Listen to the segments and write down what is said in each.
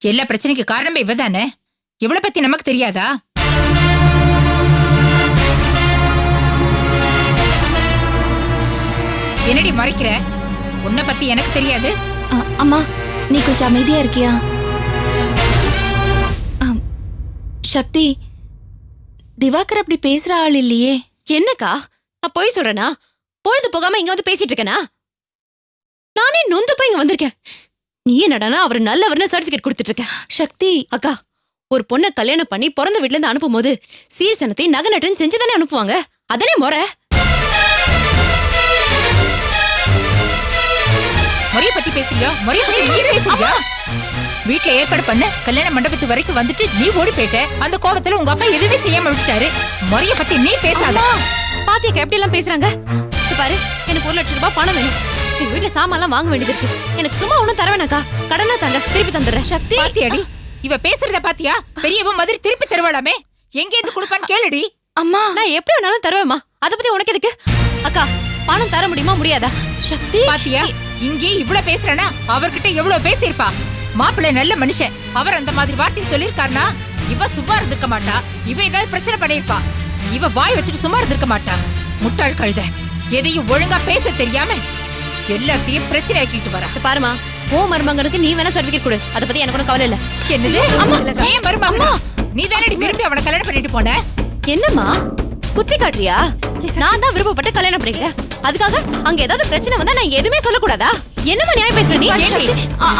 எல்லா பிரச்சனைக்கு காரணமே இவதானே. இவளை பத்தி நமக்கு தெரியாதா? என்னடி மறைக்கிற? உன்னை பத்தி எனக்கு தெரியாது. அம்மா நீ கொஞ்சம் அமைதியா இருக்கியா? சக்தி, திவாகர் அப்படி பேசுற ஆள் இல்லையே. என்னக்கா நான் போய் சொல்றேனா? பொழுது போகாம இங்க வந்து பேசிட்டு இருக்கேனா? நானே நொந்து போய் இங்க வந்திருக்கேன். நீ என்னடானா அவர் நல்லவர்னு சர்டிபிகேட் கொடுத்துட்டு இருக்க. சக்தி அக்கா, ஒரு பொண்ணை கல்யாணம் பண்ணி பிறந்த வீட்டுல இருந்து அனுப்பும் போது சீர்சனத்தை நகை நட்டுன்னு செஞ்சுதானே அனுப்புவாங்க. அதனே முறை. முறைய பத்தி பேசுறியா? முறைய பத்தி நீ பேசுறியா? வீட்டுல ஏற்பாடு பண்ண கல்யாண மண்டபத்து வரைக்கும் வந்துட்டு நீ ஓடி போயிட்ட. அந்த கோபத்துல உங்க அப்பா எதுவுமே செய்யாம விட்டுட்டாரு. முறைய பத்தி நீ பேசாத. பாத்தியக்கா எப்படி எல்லாம் பேசுறாங்க பாரு. எனக்கு 1 லட்சம் ரூபாய் பணம் வேணும். எங்க வீட்டுல சாமான்லாம் வாங்க வேண்டியது இருக்கு. எனக்கு சும்மா ஒண்ணும் தர வேணாக்கா. கடனா தாங்க, திருப்பி தந்துடுறேன். சக்தி பாத்தியாடி, இவ பேசுறத பாத்தியா? பெரியவ மாதிரி திருப்பி தருவாளாமே. எங்க இருந்து கொடுப்பான்னு கேளுடி. அம்மா நான் எப்படி வேணாலும் தருவேம்மா. அத பத்தி உனக்கு எதுக்கு? அக்கா, பணம் தர முடியுமா முடியாதா? சக்தி பாத்தியா, இங்கே இவ்வளவு பேசுறனா அவர்கிட்ட எவ்வளவு பேசியிருப்பா. மாப்பிள்ளை நல்ல மனுஷன். அவர் அந்த மாதிரி வார்த்தை சொல்லிருக்காருனா இவ சும்மா இருந்திருக்க மாட்டா. இவ ஏதாவது பிரச்சனை பண்ணிருப்பா. இவ வாய் வச்சுட்டு சும்மா இருந்திருக்க மாட்டா. முட்டாள் கழுத. எதையும் ஒழுங்கா பேச தெரியாம எல்லாத்தையும் பிரச்சனை ஆக்கிட்டு வரா. பாருமா, ஓ மருமகனுக்கு நீ வேணா சர்டிபிகேட் கொடு. அத பத்தி எனக்கு ஒன்றும் கவலை இல்ல. என்னது? ஏன் மருமகனா? நீ தானடி விரும்பி அவனை கல்யாணம் பண்ணிட்டு போன. என்னம்மா குத்தி காட்டுறியா? நான் தான் விருப்பப்பட்டு கல்யாணம் பண்ணிக்கிறேன். அதுக்காக அங்க ஏதாவது பிரச்சனை வந்தா நான் எதுவுமே சொல்லக்கூடாதா? என்னமா நியாயம் பேசுற நீ?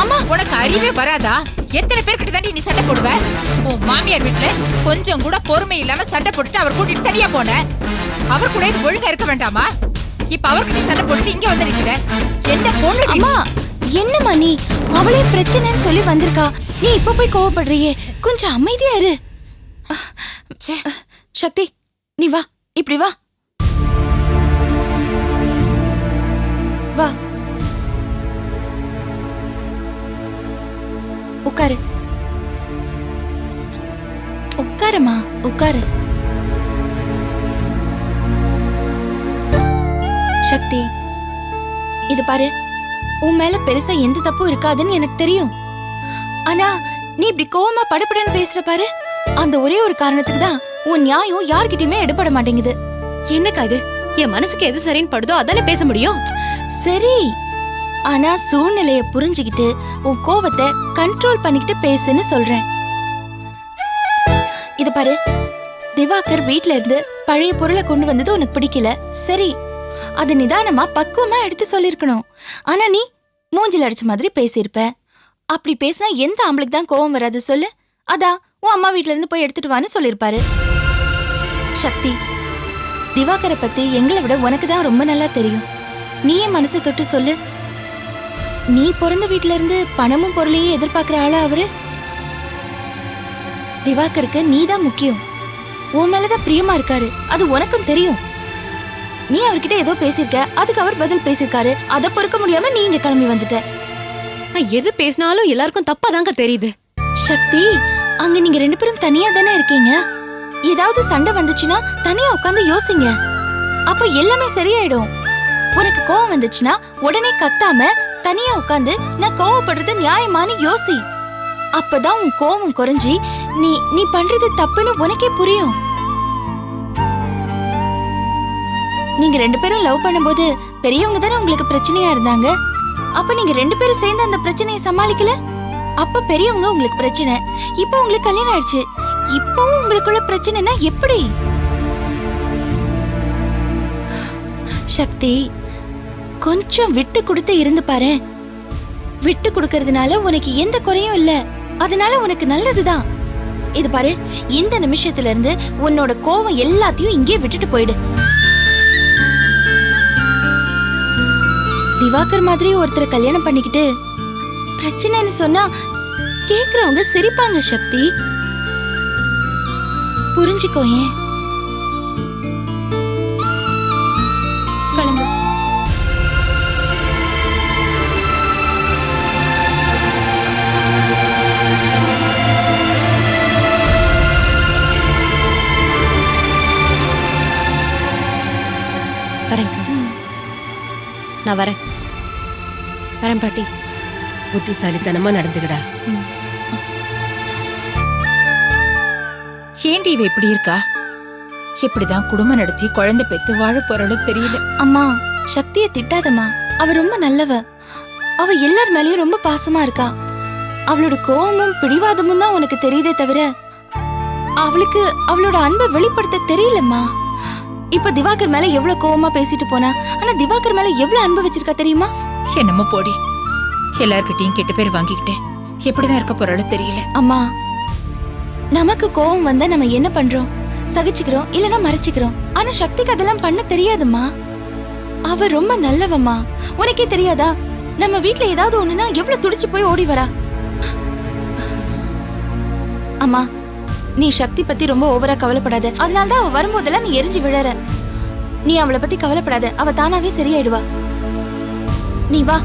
அம்மா, உனக்கு அறிவே வராதா? எத்தனை பேர்கிட்ட தாண்டி நீ சண்டை போடுவ? உன் மாமியார் வீட்டுல கொஞ்சம் கூட பொறுமை இல்லாம சண்டை போட்டுட்டு அவர் கூட்டிட்டு தனியா போன. அவர் கூட இது ஒழுங்கா இருக்க வேண்டாமா? இப்ப அவர்கிட்ட சண்டை போட்டுட்டு இங்க வந்து நிக்கிற. என்ன பொண்ணு? அம்மா என்னம்மா நீ? அவளே பிரச்சனைன்னு சொல்லி வந்திருக்கா. நீ இப்ப போய் கோவப்படுறியே. கொஞ்சம் அமைதியா இரு. சக்தி நீ வா, இப்படி வா. வா உட்காரு. உட்காருமா, உட்காரு. சக்தி, இது பாரு, உன் மேல பெருசா எந்த தப்பும் இருக்காதுன்னு எனக்கு தெரியும். ஆனா நீ இப்படி கோவமா படபடன்னு பேசுற பாரு, அந்த ஒரே ஒரு காரணத்துக்கு தான் உன் நியாயம் யார்கிட்டயுமே எடுபட மாட்டேங்குது. என்னக்கா இது? என் மனசுக்கு எது சரின்னு படுதோ அதானே பேச முடியும். சரி, ஆனா சூழ்நிலைய புரிஞ்சுக்கிட்டு உன் கோவத்தை கண்ட்ரோல் பண்ணிக்கிட்டு பேசுன்னு சொல்றேன். இது பாரு, திவாகர் வீட்ல இருந்து பழைய பொருளை கொண்டு வந்தது உனக்கு பிடிக்கல. சரி, அது நிதானமா பக்குவமா எடுத்து சொல்லிருக்கணும். ஆனா நீ மூஞ்சில அடிச்ச மாதிரி பேசியிருப்ப. அப்படி பேசினா எந்த ஆம்பளைக்கு தான் கோவம் வராது சொல்லு? அதான் உன் அம்மா வீட்ல இருந்து போய் எடுத்துட்டு வான்னு சொல்லிருப்பாரு. சக்தி, திவாகரை பத்தி எங்களை விட உனக்கு தான் ரொம்ப நல்லா தெரியும். நீ என் மனசை தொட்டு சொல்லு. நீ பிறந்த வீட்ல இருந்து பணமும் பொருளையும் எதிர்பார்க்கிற ஆளா அவரு? திவாகருக்கு நீ தான் முக்கியம். உன் மேலதான் பிரியமா இருக்காரு, அது உனக்கும் தெரியும். நீ அவர்கிட்ட ஏதோ பேசிருக்க, அதுக்கு அவர் பதில் பேசிருக்காரு. அதை பொறுக்க முடியாம நீ இங்க கிளம்பி வந்துட்ட. நான் எது பேசினாலும் எல்லாருக்கும் தப்பா தாங்க தெரியுது. சக்தி, அங்க நீங்க 2 பேரும் தனியா தானே இருக்கீங்க. ஏதாவது சண்டை வந்துச்சுன்னா தனியா உட்காந்து யோசிங்க. அப்ப எல்லாமே சரியாயிடும். உனக்கு கோவம் வந்துச்சுன்னா உடனே கத்தாம தனியா உட்காந்து நான் கோவப்படுறது நியாயமானு யோசி. அப்பதான் உன் கோவம் குறைஞ்சி நீ பண்றது தப்புன்னு உனக்கே புரியும். நீங்க 2 பேரும் லவ் பண்ணும்போது பெரியவங்க தானே உங்களுக்கு பிரச்சனையா இருந்தாங்க. அப்ப நீங்க 2 பேரும் சேர்ந்து அந்த பிரச்சனையை சமாளிக்கல. அப்ப பெரியவங்க உங்களுக்கு பிரச்சனை. இப்ப உங்களுக்கு கல்யாணம் ஆயிடுச்சு. இப்பவும் உங்களுக்குள்ள பிரச்சனைனா எப்படி? சக்தி, கொஞ்சம் விட்டு கொடுத்து இருந்து பாரு. விட்டு கொடுக்கறதுனால உனக்கு எந்த குறையும் இல்ல. அதனால உனக்கு நல்லதுதான். இது பாரு, இந்த நிமிஷத்துல இருந்து உன்னோட கோவம் எல்லாத்தையும் இங்கே விட்டுட்டு போயிடு. திவாகர் மாதிரி ஒருத்தரை கல்யாணம் பண்ணிக்கிட்டு பிரச்சனைன்னு சொன்னா கேக்குறவங்க சிரிப்பாங்க. சக்தி, புரிஞ்சுக்கோ. ஏன் கிளம்பு. நான் வரேன் பாட்டி. புத்திசாலித்தனமா நடந்துக்கடா. ஏண்டி இவ இப்படி இருக்கா? எப்படிதான் குடும்பம் நடத்தி குழந்தை பெத்து வாழ போறாளோ தெரியல. அம்மா, சக்தியை திட்டாதம்மா. அவ ரொம்ப நல்லவ. அவ எல்லார் மேலயும் ரொம்ப பாசமா இருக்கா. அவளோட கோபமும் பிடிவாதமும் தான் உனக்கு தெரியுதே தவிர அவளுக்கு அவளோட அன்பை வெளிப்படுத்த தெரியலம்மா. இப்ப திவாகர் மேல எவ்வளவு கோவமா பேசிட்டு போனா, ஆனா திவாகர் மேல எவ்வளவு அன்பு வச்சிருக்கா தெரியுமா? என்னமோ போடி, எல்லார்கிட்டயும் கெட்ட பேர் வாங்கிக்கிட்டு எப்படிதான் இருக்க போறாளோ தெரியல. அம்மா, நமக்கு கோவம் வந்தா நம்ம என்ன பண்றோம்? சகிச்சுக்கிறோம், இல்லனா மறைச்சுக்கிறோம். ஆனா சக்திக்கு அதெல்லாம் பண்ண தெரியாதும்மா. அவ ரொம்ப நல்லவம்மா. உனக்கே தெரியாதா? நம்ம வீட்ல ஏதாவது ஒண்ணுனா எவ்வளவு துடிச்சு போய் ஓடி வரா. அம்மா, நீ சக்தி பத்தி ரொம்ப ஓவரா கவலைப்படாத. அதனாலதான் அவ வரும்போதெல்லாம் நீ எரிஞ்சு விழற. நீ அவளை பத்தி கவலைப்படாத. அவ தானாவே சரியாயிடுவா. நீ வா.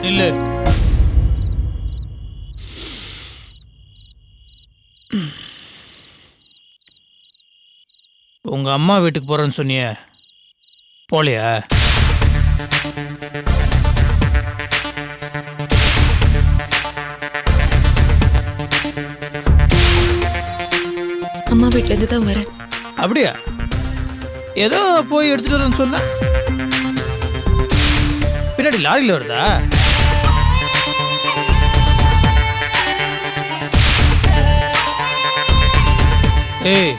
நில்லு. உங்க அம்மா வீட்டுக்கு போறேன்னு சொன்னியே, போலையா? அம்மா வீட்ல இருந்து தான் வரேன். அப்படியா? ஏதோ போய் எடுத்துட்டு வரேன்னு சொன்ன, பின்னாடி லாரியில வருதா? ஏய்,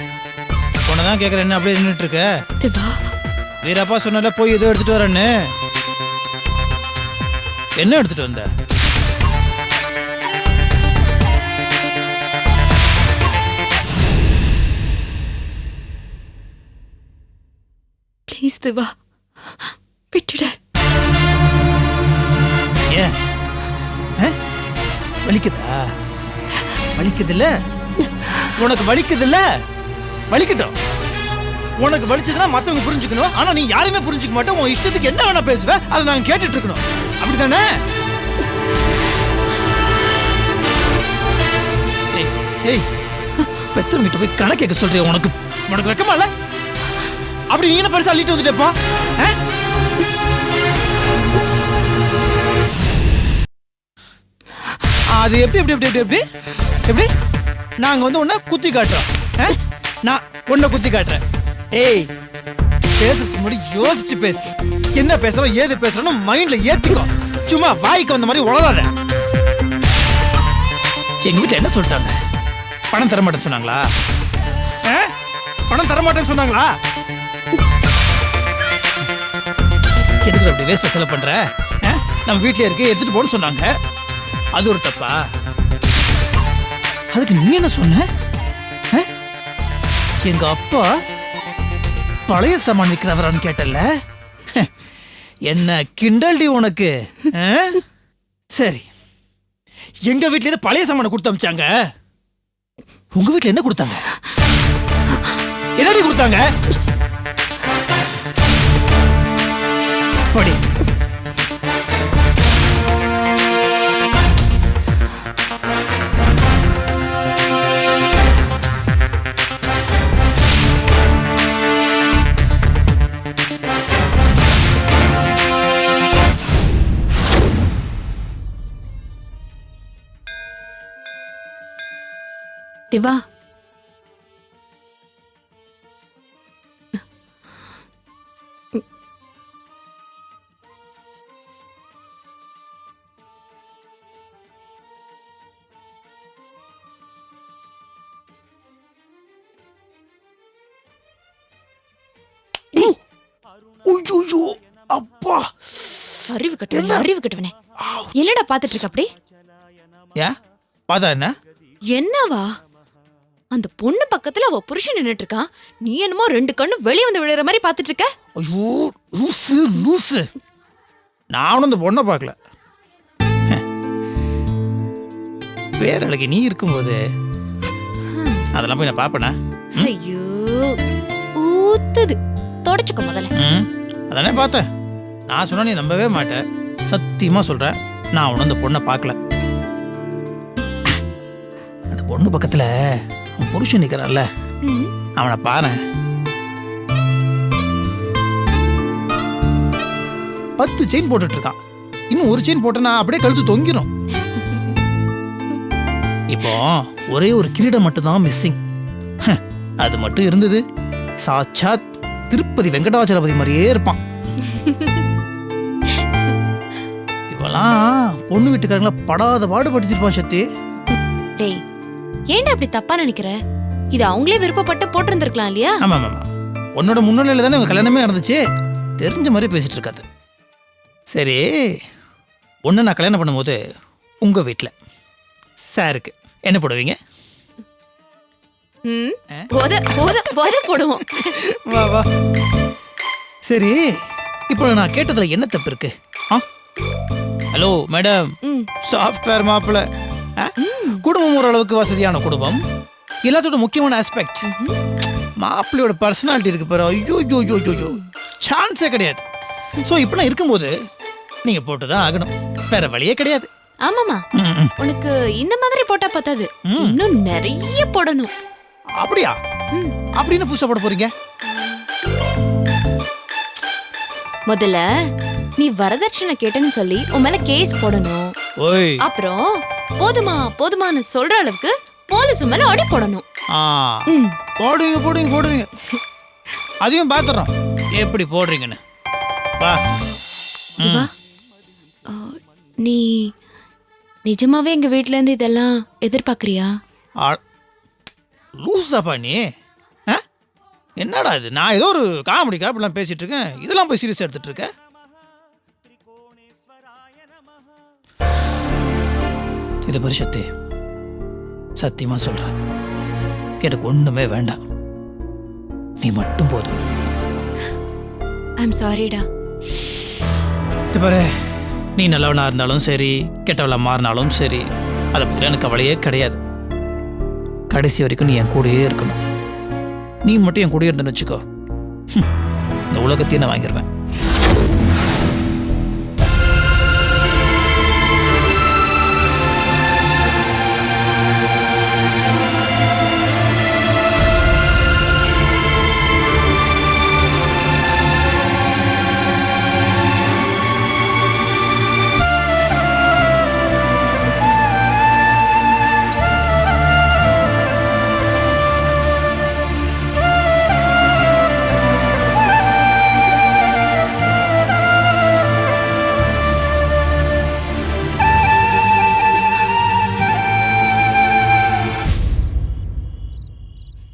உன்னதான் கேட்குறேன், என்ன அப்படியே நின்றுட்டு இருக்க? திவா, வீரப்பா சொன்னல போய் ஏதோ எடுத்துட்டு வரேன்னு. என்ன எடுத்துட்டு வந்த? ப்ளீஸ் திவா, விட்டுடு. ஏன்? வலிக்குதா? வலிக்குதுல்ல? உனக்கு வலிக்குதுல்ல? வலிக்கட்டும். உனக்கு வலிச்சதுன்னா மத்தவங்க புரிஞ்சுக்கணும். ஆனா நீ யாருமே புரிஞ்சுக்க மாட்டேன். உன் இஷ்டத்துக்கு என்ன வேணா பேசுவ, அதை நாங்க கேட்டுட்டு இருக்கணும். அப்படித்தானே? ஏய், பெத்தவங்கிட்ட போய் கணக்கு சொல்றிய? உனக்கு உனக்கு வெக்கமா இல்ல? அப்படி நீ என்ன பெருசா அள்ளிட்டு வந்துட்டேப்பா? அது எப்படி எப்படி எப்படி எப்படி எப்படி எப்படி நாங்க வந்து உன்னை குத்தி காட்டுறோம். நான் உன்னை குத்தி காட்டுறேன். ஏய், பேசுறதுக்கு முன்னாடி யோசிச்சு பேசு. என்ன பேசுறோம், ஏது பேசுறோம் மைண்ட்ல ஏத்திக்கோ. சும்மா வாய்க்கு வந்த மாதிரி உளராத. எங்க வீட்டுல என்ன சொல்லிட்டாங்க? பணம் தர மாட்டேன்னு சொன்னாங்களா? பணம் தர மாட்டேன்னு சொன்னாங்களா? எதுக்கு அப்படி வேஸ்ட் செலவு பண்ற? நம்ம வீட்லயே இருக்கு, எடுத்துட்டு போன்னு சொன்னாங்க. அது ஒரு தப்பா? அதுக்கு நீ என்ன சொன்ன? எங்க அப்பா பழைய சாமான் விற்கிறவரான்னு கேட்டல. என்ன கிண்டல்டி உனக்கு? சரி, எங்க வீட்ல பழைய சாமான கொடுத்து அமிச்சாங்க. உங்க வீட்ல என்ன கொடுத்தாங்க? என்னடி கொடுத்தாங்க? படி. திவா, ஐயோ அப்பா அறிவு கட்டுவனே என்னடா பாத்துட்டு இருக்க அப்படி? ஏன் பாதா என்ன என்னவா? அந்த பொண்ணு பக்கத்துல அவ புருஷன் நின்னுட்டு இருக்கான், நீ என்னமோ 2 கண்ணு வெளிய வந்து விழுற மாதிரி பாத்துட்டு இருக்க. ஐயோ லூசு லூசு, நானும் இந்த பொண்ணை பார்க்கல. வேற அழகு நீ இருக்கும்போது அதெல்லாம் போய் நான் பார்ப்பேனா? ஐயோ ஊத்துது, தொடச்சுக்க முதல்ல. அதானே பார்த்தேன். நான் சொன்னா நீ நம்பவே மாட்டேன். சத்தியமா சொல்றேன், நான் உன அந்த பொண்ணை பார்க்கல. அந்த பொண்ணு பக்கத்துல உன் புருஷன் நிக்கிறான்ல, அவனை பாரு. 10 செயின் போட்டுட்டு இருக்கான். இன்னும் ஒரு செயின் போட்டனா அப்படியே கழுத்து தொங்கிரும். இப்போ ஒரே ஒரு கிரீடம் மட்டும் தான் மிஸ்ஸிங். அது மட்டும் இருந்தது, சாட்சாத் திருப்பதி வெங்கடாச்சலபதி மாதிரியே இருப்பான். இப்பெல்லாம் பொண்ணு வீட்டுக்காரங்கள படாத பாடுபடுத்திருப்பான் சக்தி. டேய், ஏன்டா அப்படி தப்பா நினைக்கிற? இது அவங்களே விருப்பப்பட்டு போட்டிருந்திருக்கலாம் இல்லையா? ஆமா ஆமா, உன்னோட முன்னிலையில தானே கல்யாணமே நடந்துச்சு. தெரிஞ்ச மாதிரி பேசிட்டு இருக்காது. சரி, ஒன்று நான் கல்யாணம் பண்ணும்போது உங்க வீட்டில் சாருக்கு என்ன போடுவீங்க? போடுவோம். வா வா. சரி, இப்போ நான் கேட்டதுல என்ன தப்பு இருக்கு? ஹலோ மேடம், சாஃப்ட்வேர் மாப்பிள்ள, குடும்பம் ஓரளவுக்கு வசதியான குடும்பம், எல்லாத்தோட முக்கியமான ஆஸ்பெக்ட் மாப்பிள்ளையோட பர்சனாலிட்டி இருக்கு பாரு. ஐயோ ஐயோ ஐயோ ஐயோ, சான்ஸே கிடையாது. ஸோ இப்படிலாம் இருக்கும்போது நீங்க போட்டுதான் ஆகணும், வேற வழியே கிடையாது. ஆமாமா, உனக்கு இந்த மாதிரி போட்டா பத்தாது, இன்னும் நிறைய போடணும். அப்படியா? அப்படின்னு புதுசா போட போறீங்க? முதல்ல நீ வரதட்சணை கேட்டேன்னு சொல்லி உன் மேல கேஸ் போடணும். ஓய், அப்புறம் போதுமான்னு சொல்ற அளவுக்கு போலீஸ் மேல அடி போடணும். போடுவீங்க போடுவீங்க போடுவீங்க, அதையும் பாத்துறோம் எப்படி போடுறீங்கன்னு. வா. நீ நிஜமாவே எங்க வீட்ல இருந்து இதெல்லாம் எதிர்பார்க்கறியா? லூசாப்பா நீ? என்னடா இது? நான் ஏதோ ஒரு காமெடிக்கா இப்படிலாம் பேசிட்டு இருக்கேன், இதெல்லாம் போய் சீரியஸா எடுத்துட்டு இருக்க? இது பரிசத்தே, சத்தியமா சொல்றேன், எனக்கு ஒண்ணுமே வேண்டாம், நீ மட்டும் போதும். ஐம் சாரிடா. பாரு, நீ நல்லவனா இருந்தாலும் சரி, கெட்டவளா மாறினாலும் சரி, அதை பத்தி எனக்கு கவலையே கிடையாது. கடைசி வரைக்கும் நீ என் கூடயே இருக்கணும். நீ மட்டும் என் கூடயே இருந்தேன்னு வச்சுக்கோ, இந்த உலகத்தையும் நான் வாங்கிடுவேன்.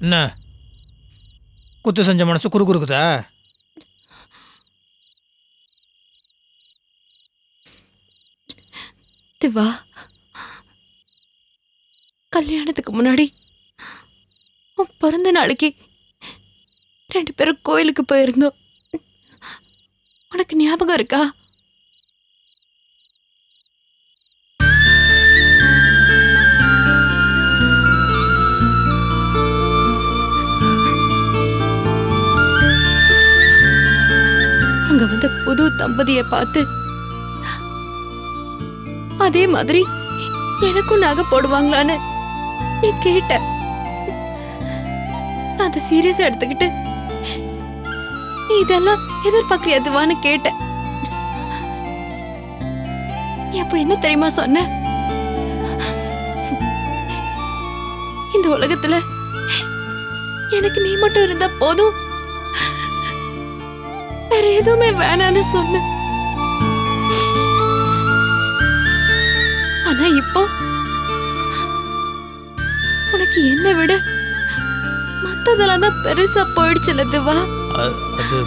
என்ன குத்து செஞ்ச மனசு குறுக்குதா? திவா, கல்யாணத்துக்கு முன்னாடி உன் பிறந்த நாளைக்கு 2 பேரும் கோயிலுக்கு போயிருந்தோம். உனக்கு ஞாபகம் இருக்கா? அங்க வந்த புது தம்பதியை பார்த்து அதே மாதிரி எனக்கும் நகை போடுவாங்களான்னு நீ கேட்ட. அதை சீரியஸா எடுத்துக்கிட்டு நீ இதெல்லாம் எதிர்பார்க்கறியாதுவான்னு கேட்ட. நீ அப்ப என்ன தெரியுமா சொன்ன? இந்த உலகத்துல எனக்கு நீ மட்டும் இருந்தா போதும், வேற எதுவுமே வேணான்னு சொன்ன. ஆனா இப்போ உனக்கு என்ன விட மத்ததெல்லாம் தான் பெருசா போயிடுச்சுல திவா. அது